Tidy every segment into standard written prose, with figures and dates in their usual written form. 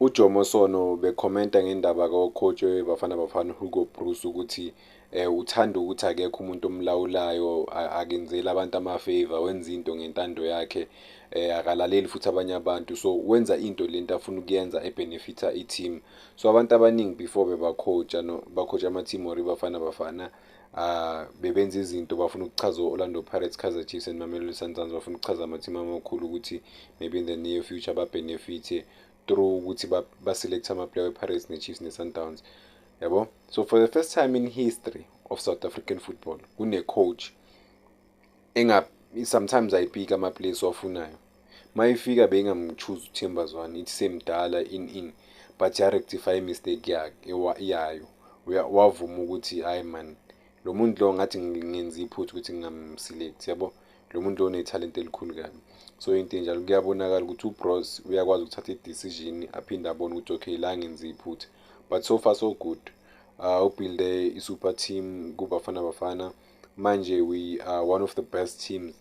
uJomo Sono bekhomenta ngendaba ka-coach weBafana Bafana Hugo Broos ukuthi uthanda ukuthi akekho umuntu omlawulayo, akenzeli abantu ama-favour, wenza into ngentando yakhe, akalaleli futhi abanye abantu. So wenza into lento afuna ukuyenza ebenefita i-team. So abantu abaningi before bebacoacha no bacoacha ama-team or iBafana Bafana bebenza izinto bafuna ukuchaza Orlando Pirates, Kaizer Chiefs and Mamelodi Sundowns, bafuna ukuchaza ama-team amakhulu ukuthi maybe in the near future babenefite through ukuthi ba-select ama-player we-Pirates ne-Chiefs ne-Sundowns, yabo. So for the first time in history of South African football kune-coach sometimes ayipiki ama-players owafunayo. Mayifika bengamchoose uThemba Zwane, ithi semdala in but yarectify imistake yayo, wavuma ukuthi hayi man, lo muntu lo ngathi ngenza iphutha ukuthi ngingamselect, yabo. Lo muntu lo unethalente elikhulu kabi. So into enjalo kuyabonakala ukuthi uBros uyakwazi ukuthatha i-decision aphinde abone ukuthi okay la ngenza iphutha, but so far so good. Ubuilde i-super team kuBafana Bafana. Manje we are one of the best teams,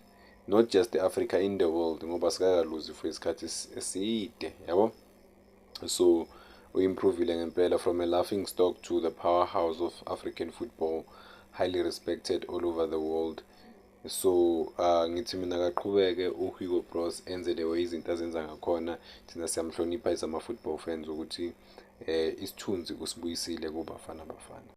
not just Africa, in the world, ngoba sikakaluzi for isikhathi eside, yabo. So we improvile ngempela from a laughing stock to the powerhouse of African football, highly respected all over the world. So ngithi mina akaqhubeke uHugo Broos enze the way izinto azenza ngakhona. Thina siyamhlonipha as ama-football fans ukuthi isithunzi kusibuyisile kuBafana Bafana.